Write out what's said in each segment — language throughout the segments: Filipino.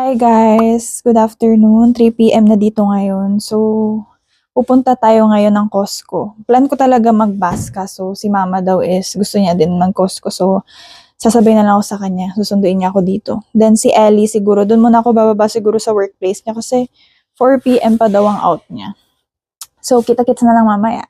Hi guys! Good afternoon. 3 p.m. na dito ngayon. So, pupunta tayo ngayon ng Costco. Plan ko talaga mag-Baska. So, si mama daw is gusto niya din mag-Costco. So, sasabay na lang ako sa kanya. Susunduin niya ako dito. Then si Ellie siguro, doon muna ako bababa siguro sa workplace niya kasi 4 p.m. pa daw ang out niya. So, kita-kits na lang mamaya.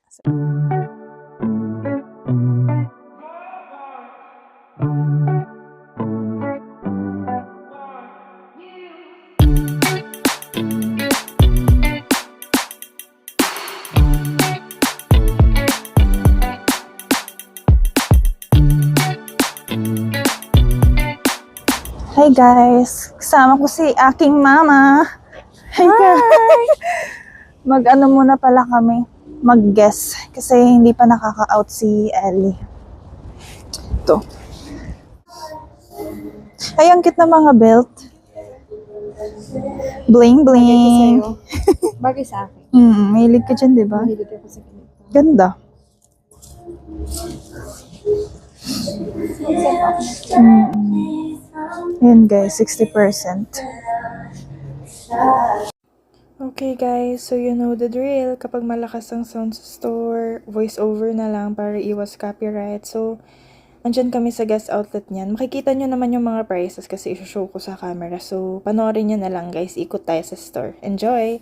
Hi guys! Kasama ko si aking mama. Hi guys! Mag-ano muna pala kami. Mag-guess. Kasi hindi pa nakaka-out si Ellie. Ito. Ay, ang cute na mga belt. Bling bling. Bagay sa akin. Mahilig ka dyan, diba? Mahilig ako sa ganito. Ganda. Ayan guys, 60%. Okay guys, so you know the drill. Kapag malakas ang sound sa store, voice over na lang para iwas copyright. So, andyan kami sa guest outlet niyan. Makikita nyo naman yung mga prices kasi isushow ko sa camera. So, panoorin nyo na lang guys. Ikot tayo sa store. Enjoy!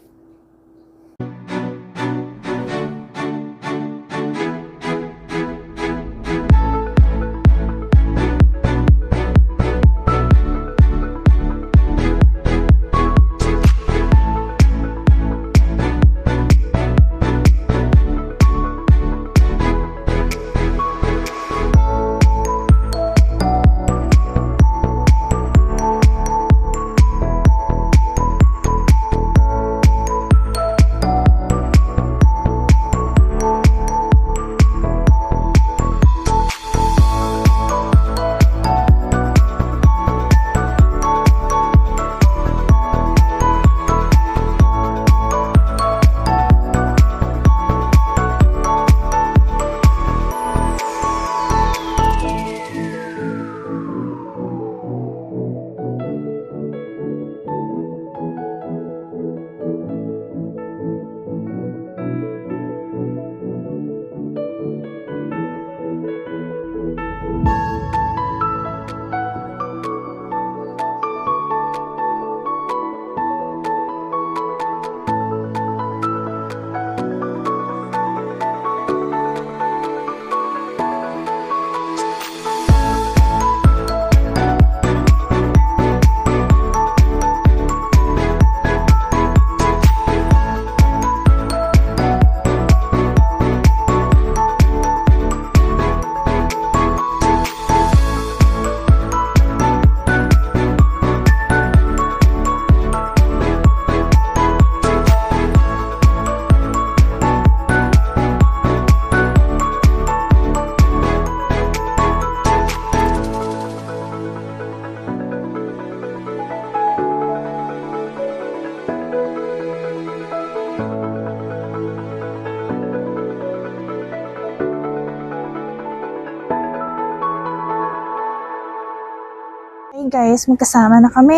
Hey guys, magkasama na kami.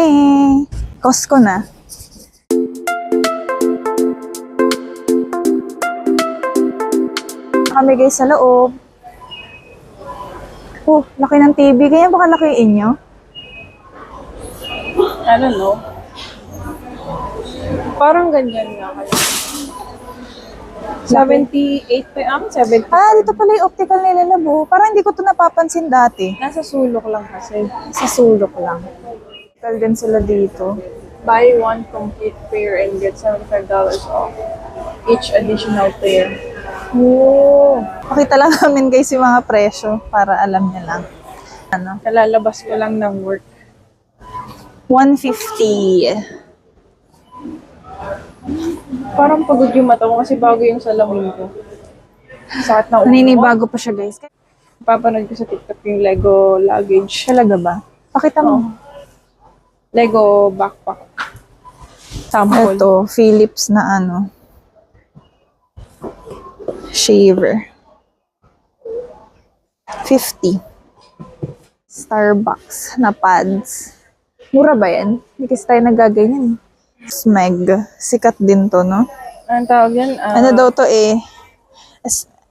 Costco na. Kami guys sa loob. Oh, laki ng TV. Ganyan ba kalaki yung inyo? I don't know. Parang ganyan nga kayo. 78 pa yung 70. Ah, dito pala yung optical nila Labo. Parang hindi ko to napapansin dati. Nasa sulok lang kasi. Sa sulok lang. Optical din sila dito. Buy one complete pair and get $75 off each additional pair. Oh. Pakita lang namin guys yung mga presyo para alam niya lang. Ano? Kalalabas ko lang ng work. 150. Parang pagod yung mata ko kasi bago yung salamin ko. Sakit na ulo. Naninibago pa siya guys. Papanood ko sa TikTok yung Lego luggage. Talaga ba? Pakita mo. Lego backpack. Sample. Ito, Philips na ano. Shaver. 50. Starbucks na pads. Mura ba yan? Hindi kasi tayo nagaganyan. Smeg. Sikat din to, no? Anong tawag yan? Ano daw to eh?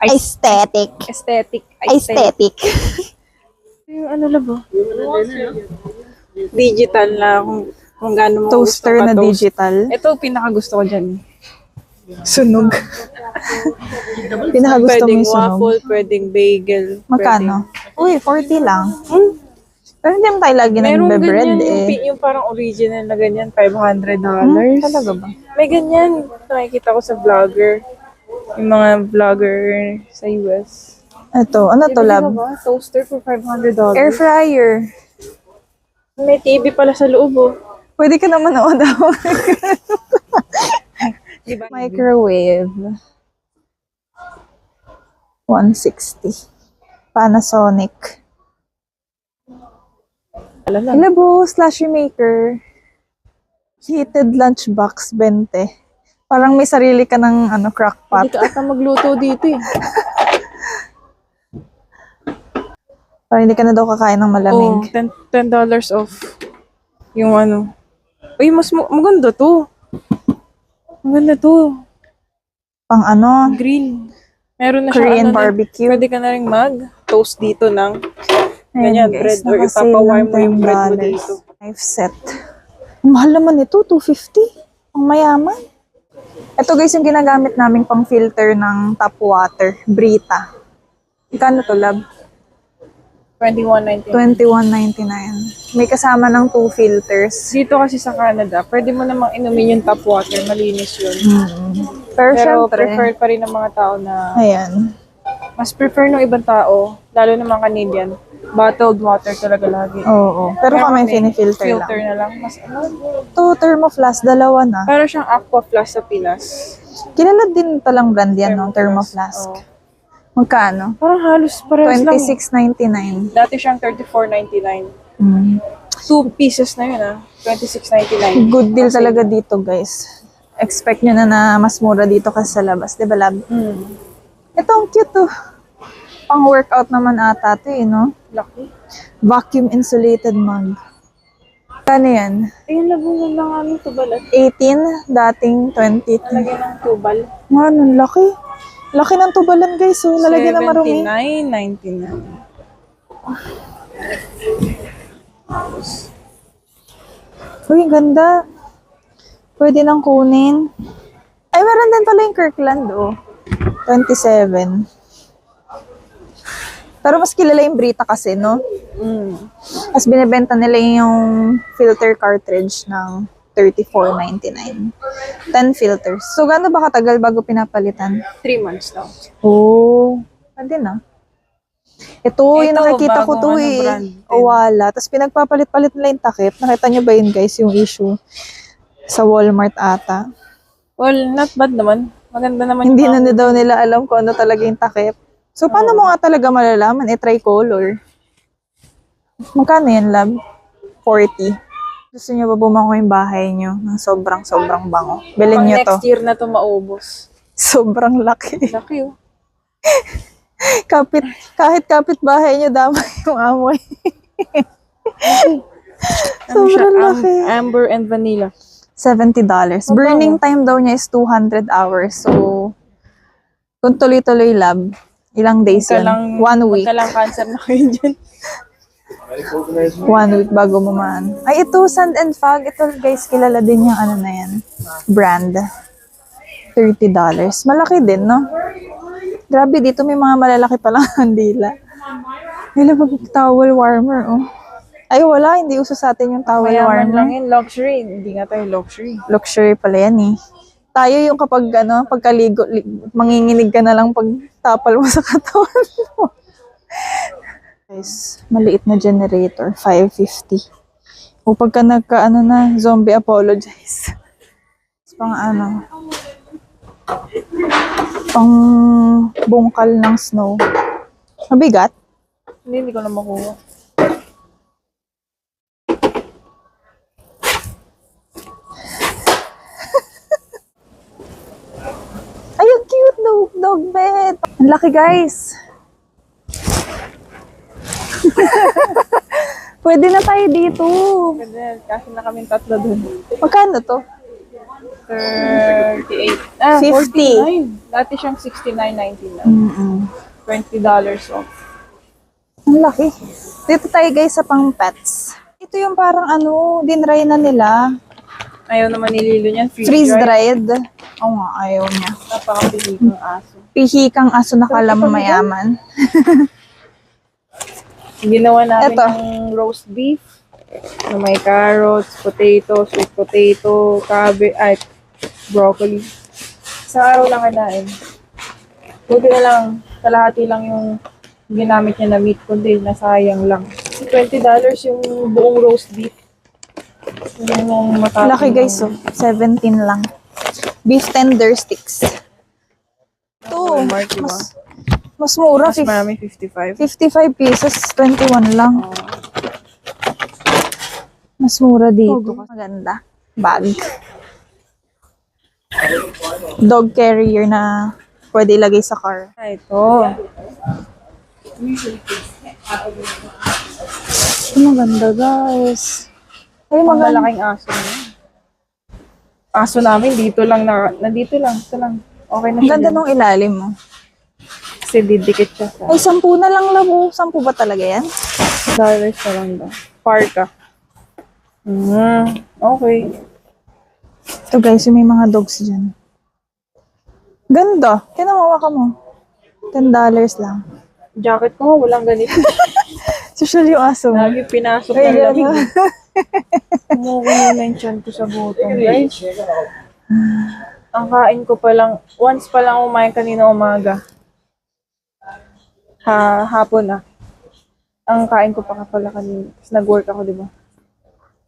Aesthetic. Aesthetic. Aesthetic. Yung ano labo? Digital na kung gaano mo Toaster gusto na ka-toast. digital. Ito, pinaka-gusto ko dyan. Sunog. Pinakagusto mo Pwedeng yung sunog. waffle, pwedeng bagel. Magkano? Uy, 40 lang. Pero hindi naman tayo lagi Meron nagbe-bread ganyan eh. yung parang original na ganyan, $500. Talaga ba? May ganyan. Nakikita ko sa vlogger. Yung mga vlogger sa US. Ito, ano to, Bibili lab? ka ba? Toaster for $500. Air fryer. May TV pala sa loob, oh. Pwede ka naman daw. Diba? Microwave. 160. Panasonic. Alam na. Labo, slushy maker. Heated lunchbox, 20. Parang may sarili ka ng crockpot. Hindi ka ata magluto dito, eh. Parang hindi ka na daw kakain ng Oh, malamig. $10 off. Yung ano. Uy, maganda to. Maganda to. Pang Grill. Meron na siya Korean ano, barbecue. Pwede ka na rin mag-toast dito ng Ayan, ganyan, guys, bread. Or naka-sale ipapawarm ng mo yung bread mo $10. dito. Knife set. Ang mahal naman ito, $250. Ang mayaman. Ito guys, yung ginagamit naming pang filter ng tap water. Brita. Ikano to, lab? $21.99. $21.99. May kasama ng 2 filters. Dito kasi sa Canada, pwede mo namang inumin yung tap water. Malinis yun. Pero Pero syempre, preferred pa rin ng mga tao na, ayan. mas prefer ng ibang tao, lalo ng mga Canadian, bottled water talaga lagi. Oo. Pero kami finifilter filter lang. na lang. Mas ano, Ito, Thermoflask, dalawa na. para siyang Aqua Plus sa Pinas. Kilala din palang brand yan, no? Thermoflask. Oo. Magkano? Parang halos parehas lang. $26.99. Dati siyang $34.99. Mm. 2 pieces na yun, $26.99. Good deal talaga dito, guys. Expect nyo na mas mura dito kasi sa labas. Diba, lab? Ito, ang cute, oh. Pang workout naman ata ito, eh, no? Lucky. Vacuum insulated mug. Kano yan? Ayun, labungan lang aming tubal at 18, dating 22. lagyan ng tubal. Man, ang laki. Laki ng tubalan, guys. So, lalagyan na marumi. $79.99. Uy, ganda. Pwede nang kunin. Ay, meron din pala yung Kirkland, oh. 27. Pero mas kilala yung Brita kasi, no? Mas binibenta nila yung filter cartridge ng $34.99. 10 filters. So, gaano ba katagal bago pinapalitan? 3 months daw. Oh, pwede na. Ito, yung Ito, nakikita ko to bagong eh. brand. Owala. Tapos pinagpapalit-palit nila yung takip. Nakita nyo ba yun, guys, yung issue sa Walmart ata? Well, not bad naman. Maganda naman Hindi yung na daw nila alam kung ano talaga yung takip. So, paano mo nga talaga malalaman? Tricolor. Magkano yan, lab? 40. Gusto nyo ba bumangko yung bahay nyo ng sobrang bango? Bilhin pang nyo to. next year na to maubos. Sobrang laki. Laki, oh. Kahit kapit bahay nyo, damay yung amoy. Ano siya? Sobrang laki. Amber and vanilla. $70. Burning time daw niya is 200 hours. So, kung tuloy-tuloy lab, ilang days yun? 1 week. Magkalang cancer na kayo dyan. 1 week bago mamaan. Ay, ito, Sand and Fog. Ito, guys, kilala din yung ano na yan. Brand. $30. Malaki din, no? Grabe, dito may mga malalaki palang handila. Nila mag-towel warmer, oh. Ay, wala. Hindi uso sa atin yung towel Mayaman warmer. lang yun. Luxury. Hindi nga tayo luxury. Luxury pala yan, eh. Tayo yung kapag, pagkaligo, manginginig ka na lang pag tapal mo sa katawan mo. Guys, maliit na generator, $550. O pagka na, zombie apologize. Pang pang bungkal ng snow. Mabigat? Hindi ko na makuha. Ay, ang cute dog bed. Ang laki, guys. Pwede na tayo dito. Pwede, kasi na kaming tatlo dun. Magkano to? 38. 50. 49. Dati siyang 69.99. Mm-mm. $20 off. Ang laki. Dito tayo guys sa pang pets. Ito yung parang dinry na nila. Ayaw naman nililo niyan. Freeze-dried. Oo nga, ayaw niya. Napakapili ng aso. Pihi kang aso na kala mo mayaman. Ginawa namin Eto. ng roast beef na may carrots, potato, sweet potato, broccoli. Sa araw lang kanain. Buti na lang, kalahati lang yung ginamit niya na meat, kundi nasayang lang. Kasi $20 yung buong roast beef. Yung Laki guys, 17 lang. Beef tender sticks. Ito, Walmart, diba? mas mura. Mas marami, 55. 55 pesos, 21 lang. Mas mura dito. Maganda. Bag. Dog carrier na pwede ilagay sa car. Ito. Maganda guys. Ay, Ang maganda. malaking aso niya. Aso namin, nandito lang, ito lang. Okay na Ang siya. ganda dyan. nung ilalim mo. Kasi didikit siya sa Ay, 10 na lang labo. 10 ba talaga yan? dollars na lang daw. Parka. Okay. Ito guys, yung may mga dogs dyan. Ganda. Kinamawa ka mo. $10 lang. Jacket ko, walang ganito. Social yung aso mo. Lagi pinasok Ay, ng lamig. gano'n. Kumukuha na yung tiyan ko sa butong, guys. Ang kain ko pa lang, once pa lang kumain kanina umaga. Hapon na. Ang kain ko pa nga pala kanina. Tapos nag-work ako, di ba?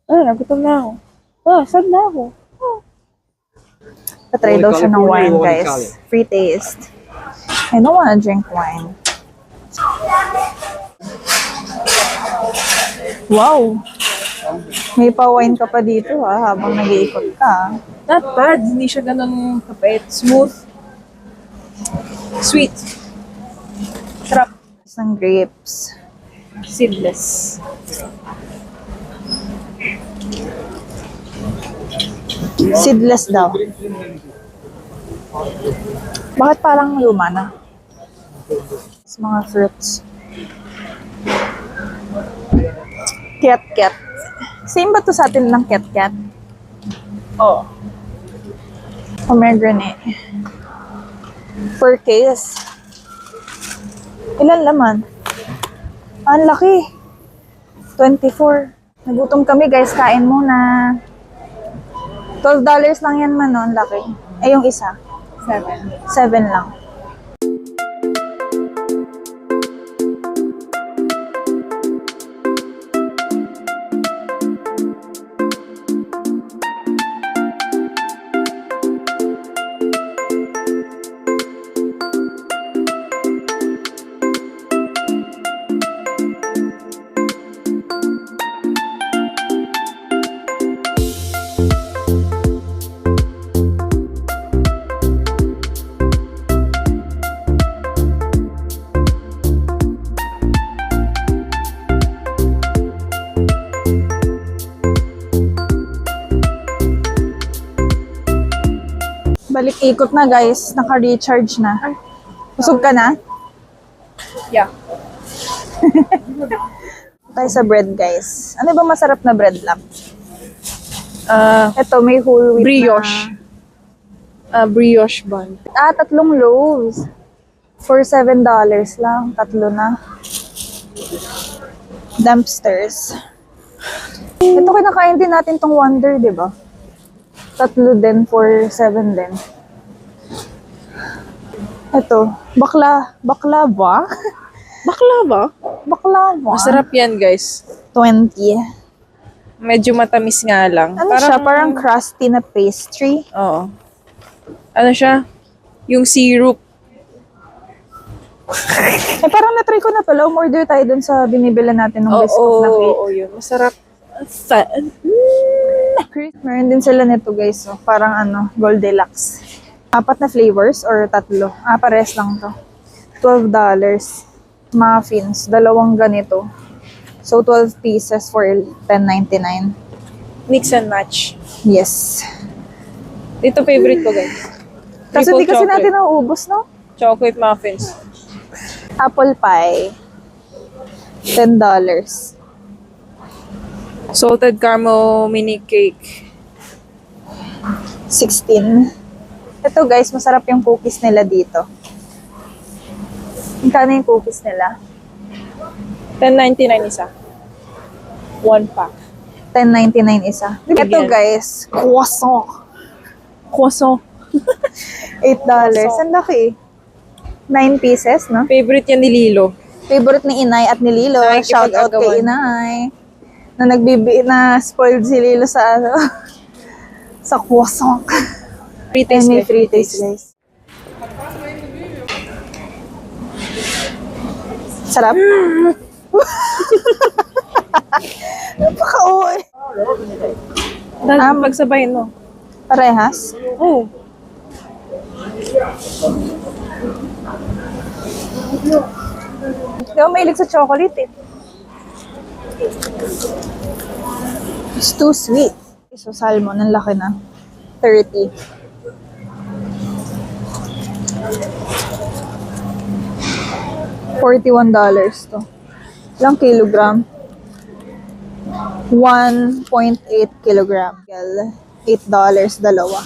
Nagutom na ako. Sad na ako. Patry daw siya ng wine, guys. Free taste. I don't wanna drink wine. Wow! May pa-wine ka pa dito habang nag-iikot ka. Not bad. Hindi siya ganun kapait. Smooth. Sweet. Sarap. Isang grapes. Seedless. Seedless daw. Bakit parang luma na? Sa mga fruits. Ket-ket. Same ba to sa atin ng ket-ket? Oh. Pomegranate. Per case. Ilan laman? Ang laki. 24. Nagutom kami guys, kain muna. $12 lang yan man, no? Ang laki. Ay, yung isa. 7 lang. Balik ikot na guys. Naka-recharge na. Busog ka na? Yeah. Tayo sa bread guys. Ano ba masarap na bread lang? Ito, may whole wheat Brioche. Brioche bun. na. 3 loaves. For $7 lang. 3 na. Dumpsters. Ito kinakain din natin tong Wonder, di ba? 3 din for 7 din. Ito, baklava. Baklava? Baklava. Masarap yan, guys. 20. Medyo matamis nga lang. Ano siya? Parang crusty na pastry. Oo. Ano siya? Yung syrup. Eh, parang na-try ko na pala. Umorder tayo dun sa binibila natin ng biscuit na cake. Oo, yun. Masarap. Meron din sila nito guys. So, parang Goldilocks. 4 na flavors or 3? Pares lang to. $12. Muffins. 2 ganito. So, 12 pieces for $10.99. Mix and match. Yes. Ito favorite ko, guys. Kasi Triple di kasi chocolate. natin nauubos, no? Chocolate muffins. Apple pie. $10. Salted caramel mini cake. 16. Ito guys, masarap yung cookies nila dito. Magkano yung cookies nila? $10.99 isa. 1 pack. $10.99 isa. Ito Again. guys, croissant. Croissant. $8. Ang laki. 9 pieces, no? Favorite yan ni Lilo. Favorite ni Inay at ni Lilo. Shout out kay Inay. Na spoiled si Lilo sa ano, sa croissant. Free And taste. may free taste, guys. Sarap. Napaka-uwi. Pagsabayin mo. Parehas? Oh. Hindi ako mahilig sa chocolate eh. It's too sweet. So, salmon, ang laki na. 30. $41 to. Ilang kilogram? 1.8 kilogram. $8 dalawa.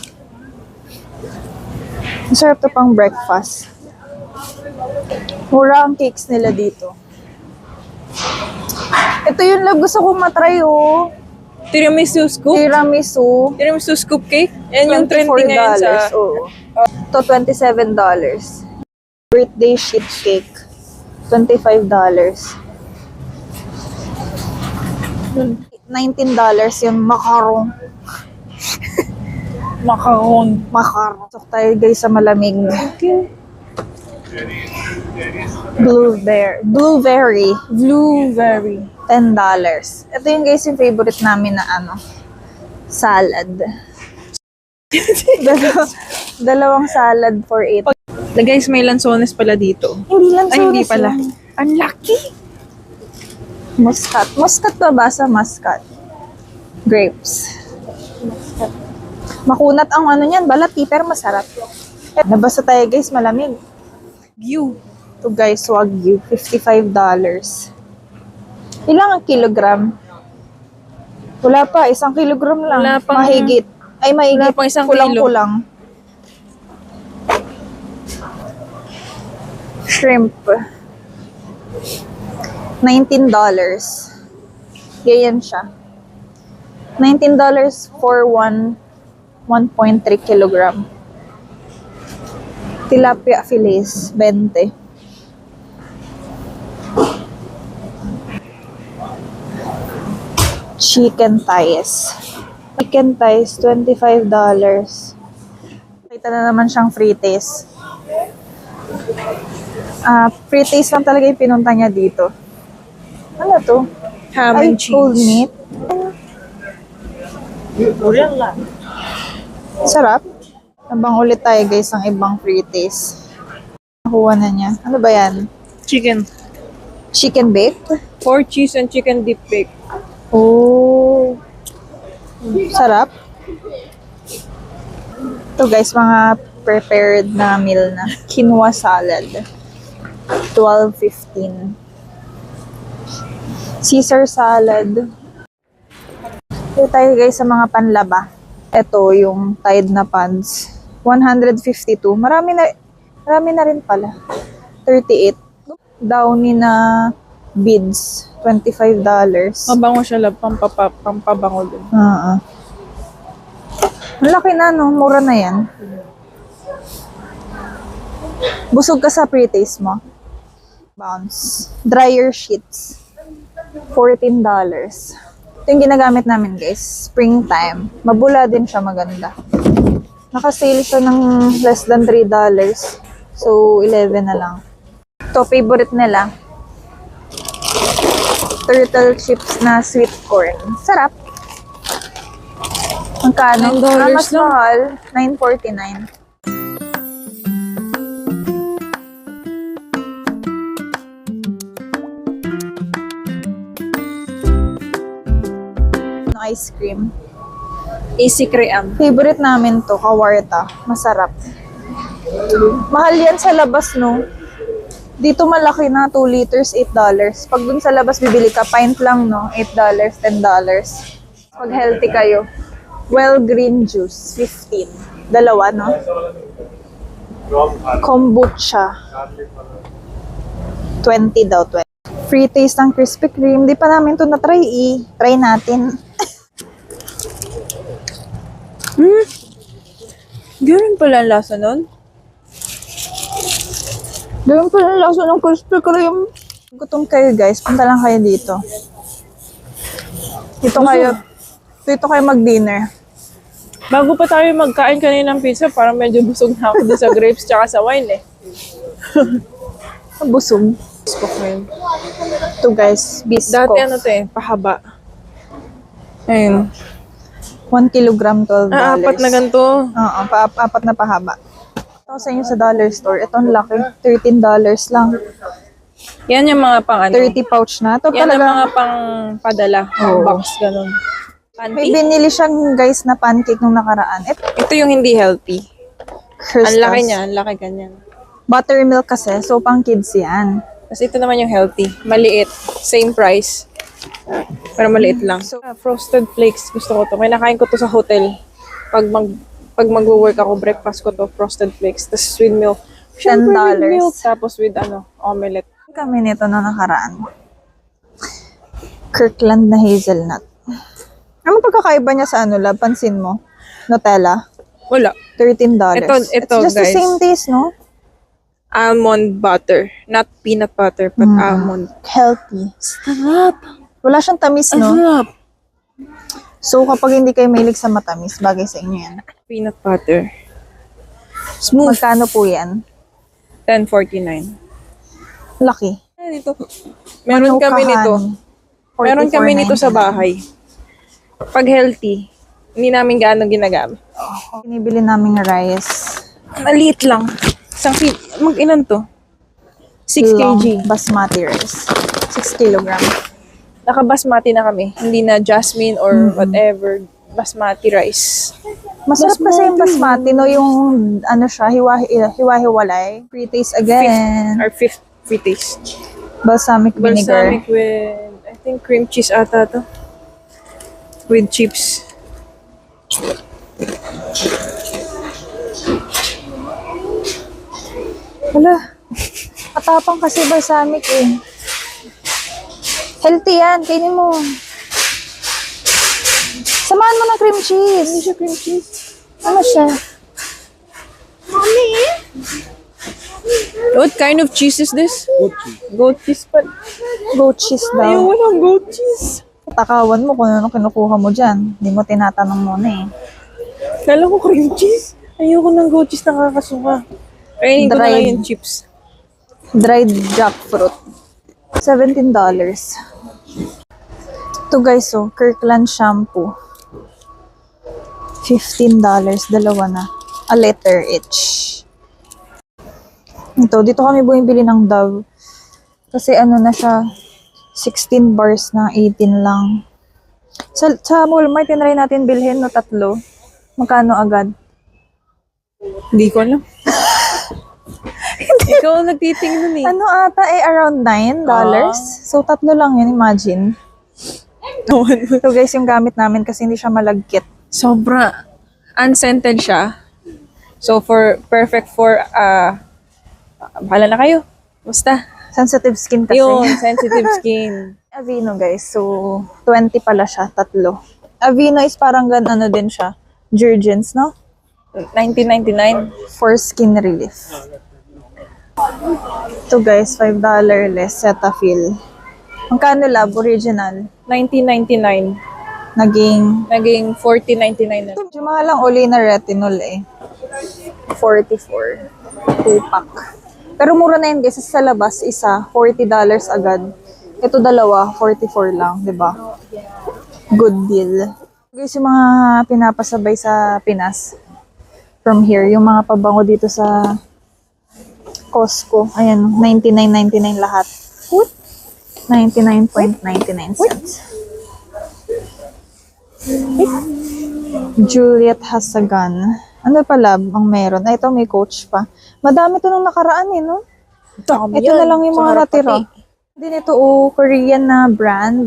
Masarap to pang breakfast. Mura ang cakes nila dito. Ito yung love gusto kong matry oh. Tiramisu scoop. Tiramisu. Tiramisu scoop cake. Yan yung trending ngayon sa... Oo. Ito $27. Birthday sheet cake. $25. $19 yung macaron. Macaron. Macaron. So tayo guys sa malamig. Okay. Blueberry. Blueberry. $10. Ito yung guys yung favorite namin na ano. Salad. Dalawang salad for $8. Guys, may lansones pala dito. Hindi lang Ay, hindi pala. yan. Ang lucky. Muscat. Muscat ba basa? Muscat. Grapes. Makunat ang ano niyan. Balat, pero masarap. Nabasa tayo guys, malamig. View. Ito guys, Wagyu. $55. Ilang ang kilogram? Wala pa, 1 kilogram lang. Wala pang- Mahigit. Ay, mahigit. Wala pang 1 kilo. Kulang-kulang. Shrimp. $19. Ganyan siya. $19 for 1.3 kilogram. Tilapia fillets, 20. Chicken thighs. Chicken thighs, $25. Kita na naman siyang free taste. Free taste lang talaga yung pinunta niya dito. Ano to? Ham Ay, and cheese. cold meat. Sarap. Nabang ulit tayo guys ng ibang free taste. Nakuha na niya. Ano ba yan? Chicken. Chicken baked? 4 cheese and chicken dip bake. Oh. Sarap. Ito guys, mga prepared na meal na. Quinoa salad. $12.15. Caesar salad. Ito tayo guys sa mga panlaba. Ito yung Tide na pads. $152. Marami na rin pala. 38. Downy na beads. $25. Mabango siya lab. Pampabango din. Malaki na no. Mura na yan. Busog ka sa pre-taste mo. Bounce. Dryer sheets. $14. Ito yung ginagamit namin guys. Springtime. Mabula din siya, maganda. Naka-sale siya ng less than $3. So, 11 na lang. Ito, favorite nila. Turtle chips na sweet corn. Sarap. Magkano? $9 Mas lang. mahal. $9.49. ice cream. Easy cream. Favorite namin to, kawarta. Masarap. Mahal yan sa labas, no? Dito malaki na, 2 liters, $8. Pag dun sa labas bibili ka, pint lang, no? $8, $10. Pag healthy kayo, well green juice, 15. Dalawa, no? Kombucha. 20 daw, 20. Free taste ng Krispy Kreme. Di pa namin to na-try, Try natin. Ganun pala ang lasa nun. Ganun pala ang lasa ng Krispy Kreme. Gutom kayo, guys. Punta lang kayo dito. Dito kayo mag-dinner. Bago pa tayo magkain kanina ng pizza, parang medyo busog na ako doon sa grapes tsaka sa wine eh. Busog. Bisco ngayon. Ito, guys. Bisco. Dati ano to eh, pahaba. Ayun. 1 kilogram, $12. Apat na ganito. Oo, apat na pahaba. Ito sa inyo sa dollar store. Ito ang laki. $13 lang. Yan yung mga pang ano. 30 pouch na. Ito Yan ang talaga. mga pang padala. Pang Oo. box, ganun. May Panty? binili siyang, guys, na pancake nung nakaraan. Ito yung hindi healthy. Crystals. Ang laki niya, ang laki ganyan. Buttermilk kasi. So, pang kids yan. Tapos ito naman yung healthy. Maliit. Same price. Pero maliit lang. So, frosted flakes. Gusto ko to. May nakain ko to sa hotel. Pag mag-work ako, breakfast ko to. Frosted flakes. Tapos with milk. Syempre with $10. milk. Tapos with omelette. Kami nito na nakaraan. Kirkland na hazelnut. Ano pagkakaiba niya sa lab? Pansin mo? Nutella? Wala. $13. Ito, It's just the guys. same taste, no? Almond butter. Not peanut butter, but almond. Healthy. Sarap. Wala siyang tamis, no? Sarap. So, kapag hindi kayo mahilig sa matamis, bagay sa inyo yan. Peanut butter. Smooth. Magkano po yan? $10.49. Laki. Dito. Meron kami nito. Meron kami nito sa bahay. Pag healthy, hindi namin gaano ginagamit. Binibili naming rice. Maliit lang. Mag-ilan to? 6 Long kg. basmati rice. 6 kilogram. Naka-basmati na kami. Hindi na jasmine or whatever. Basmati rice. Masarap kasi yung basmati, no? Yung, siya, hiwa-hiwalay. Free taste again. Our fifth free taste. Balsamic vinegar. Balsamic with, I think, cream cheese ata to. With chips. Hala. Katapang kasi balsamic eh. Healthy yan. Kainin mo. Samahan mo ng cream cheese. Hindi siya cream cheese. Ano siya? What kind of cheese is this? Goat cheese pa. Goat cheese daw. Ayaw ng goat cheese. Takawan mo kung ano kinukuha mo dyan. Hindi mo tinatanong muna eh. Kala ko cream cheese. Ayoko ng goat cheese, nakakasuka. Kainin ko na lang Dried. yung chips. Dried jackfruit. $17. Ito guys, Kirkland shampoo. $15. Dalawa na. A liter each. Ito, dito kami bumibili ng Dove. Kasi na siya, 16 bars na 18 lang. Sa Walmart, tinry natin bilhin, no, 3. Magkano agad? Hindi ko alam. Ikaw ang nagtitingin nun eh. Ano ata around $9. So, 3 lang yun, imagine. So guys, yung gamit namin kasi hindi siya malagkit. Sobra. Unscented siya. So, perfect for, bahala na kayo. Basta. Sensitive skin kasi. Yung sensitive skin. Aveeno guys, so 20 pala siya, 3. Aveeno is parang din siya. Jergens, no? $19.99. For skin relief. Ito guys, $5 less Cetaphil. Magkano lab? Original. $19.99. Naging $40.99 na. medyo mahal ang uli na retinol eh. 44. 2-pack. Pero mura na yun guys. Sa labas, isa, $40 agad. Ito dalawa, 44 lang, di ba? Good deal. Guys, yung mga pinapasabay sa Pinas. From here, yung mga pabango dito sa Costco. Ayan, $99.99 lahat. What? 99.99 cents. Juliet has a gun. Ano pala ang meron? Ay, ito may coach pa. Madami to nung nakaraan eh, no? Dami Ito yan. na lang yung Sa mga harap natira. pati. Din ito, oh, Korean na brand.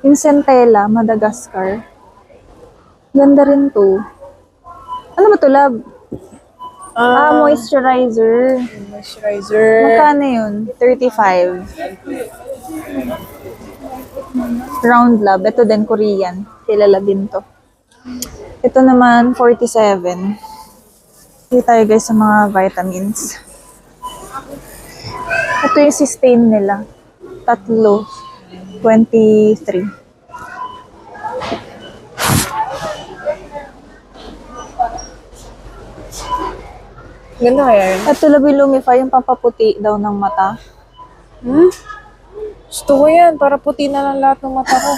Yung Centella, Madagascar. Ganda rin to. Ano ba to, love? Moisturizer. Moisturizer. Magkano yun? 35. Round Lab. Ito din, Korean. Kilala din to. Ito naman, 47. Hindi tayo guys sa mga vitamins. Ito yung sustain nila. Tatlo. 23. Ganda kaya yun. Ito Lumify, yung pampaputi daw ng mata. Gusto ko yan. Para puti na lang lahat ng mata ko.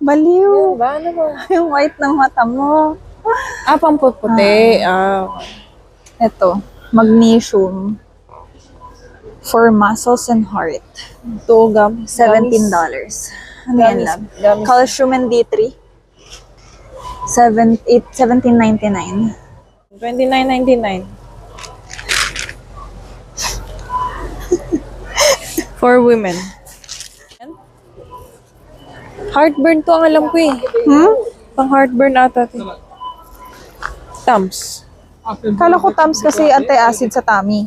Baliw! Ano ba? Ano ba? Yung white ng mata mo. Pampuputi. Ito, magnesium. For muscles and heart. Ito, $17. Ano yan, Gamis. love? Gamis. Calcium and D3. 17.99. $29.99. For women. Heartburn to ang alam ko eh. Pang heartburn ata to. Tums. Kala ko Tums kasi anti-acid sa tummy.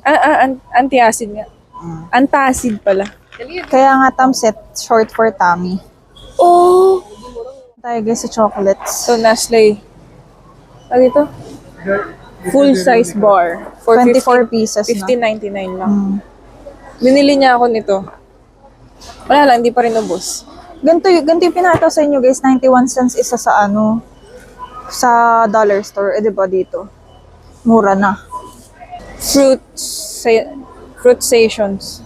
Anti-acid nga. Antacid pala. Kaya nga Tums short for tummy. Oh! Tayo guys sa chocolates. So, Nestle. Ano ito? Full size bar. For 24 pieces na. $15.99 lang. Binili niya ako nito. Wala lang, hindi pa rin ubos. Ganito yung pinakaw sa inyo guys, 91 cents isa sa sa dollar store. Eh, diba dito? Mura na. Fruit stations.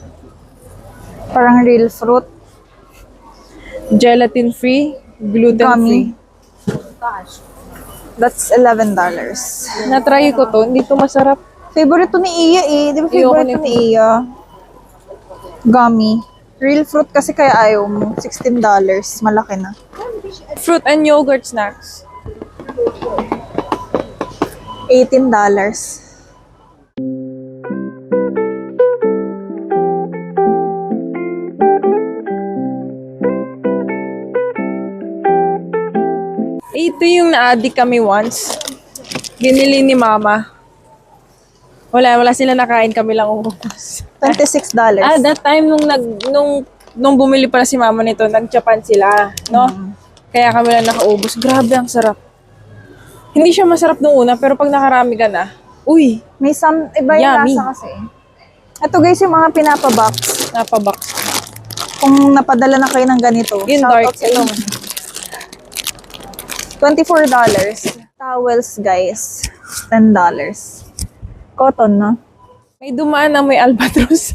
Parang real fruit. Gelatin free, gluten free. Gummy. That's $11. Na-try ko to, hindi to masarap. Favorite to ni Iya eh. Di ba Ayoko favorite to nito. ni Iya? Gummy. Real fruit kasi kaya ayaw mo. $16. Malaki na. Fruit and yogurt snacks. $18. Ito yung na-addict kami once. Binili ni mama. Wala sila nakain, kami lang umubos. $26. That time nung bumili pala si mama nito, nag-Japan sila, no? Kaya kami lang nakaubos. Grabe, ang sarap. Hindi siya masarap nung una, pero pag nakarami ka na, uy, May iba yung Yummy. lasa kasi. Ito guys yung mga pinapabox. napabox. Kung napadala na kayo ng ganito. Yung shoutout dark, sa inyo. $24. Towels guys. $10. Cotton no? May dumaan na may albatros.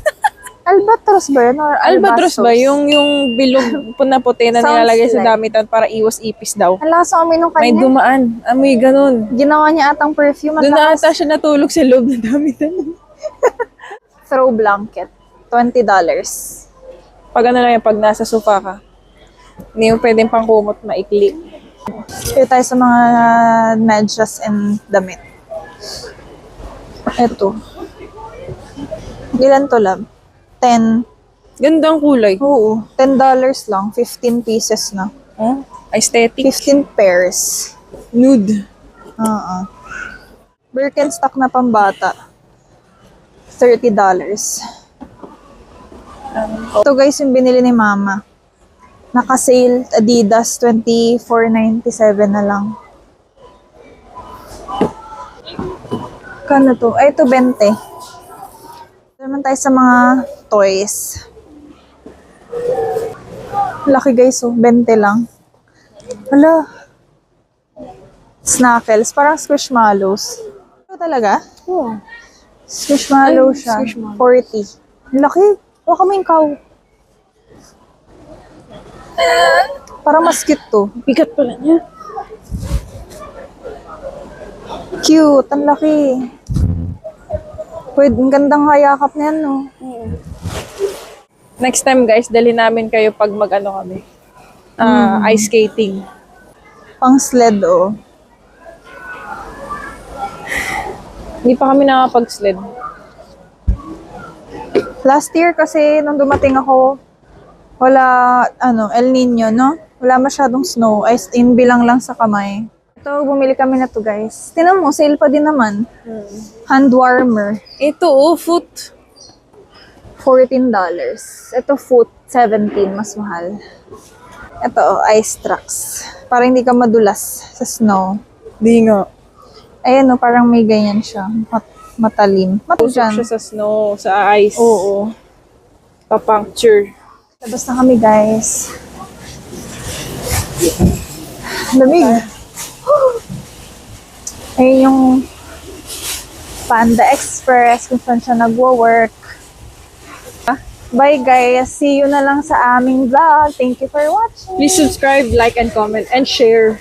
Albatros ba yun? Or Albatros ba? Yung bilog na puti na Sounds nilalagay sa like. damitan para iwas ipis daw. Ang lakas ng amoy nung May kanya. dumaan. Amoy ganun. Ginawa niya atang perfume. Ang Doon na lakas. ata siya natulog sa loob ng damitan. Throw blanket. $20. Pag ano lang yan, pag nasa sofa ka. Hindi mo pwedeng pangkumot maikli. Dito tayo sa mga medyas and damit. Ito. Ilan to, love? 10. Gandang kulay. Oo. $10 lang. 15 pieces na. Oh, aesthetic. 15 pairs. Nude. Birkenstock na pambata. $30. Ito guys yung binili ni mama. Naka-sale Adidas $24.97 na lang. Kano to? Ay, ito 20. Naman tayo sa mga toys. Laki guys, oh. 20 lang. Hala. Snackles. Parang Squishmallows. Ito talaga? Oh. Squishmallow Ay, siya. Squishmallow. 40. Laki. Huwag kami yung cow. Parang mas cute to. Bigat pala niya. Cute. Ang laki. Pwede, ang gandang hayakap na yan, no? Next time guys, dali namin kayo pag mag-ano kami. Ice skating. Pang sled, oh. Hindi pa kami nakapag-sled. Last year kasi, nung dumating ako, wala, El Nino, no? Wala masyadong snow. Ice in bilang lang sa kamay. Ito, bumili kami na to, guys. Tinan mo, sale pa din naman. Hand warmer. Ito, foot. $14. Ito, foot, 17. Mas mahal. Ito, ice trucks. Para hindi ka madulas sa snow. Di nga. Ayan, no, parang may ganyan siya. Matalim. Usok Matalim. siya sa snow, sa ice. Oo. Pa-puncture. Labas na kami, guys. Lamig. Ayun yung Panda Express kung saan siya nagwo-work. Bye, guys. See you na lang sa aming vlog. Thank you for watching. Please subscribe, like, and comment, and share.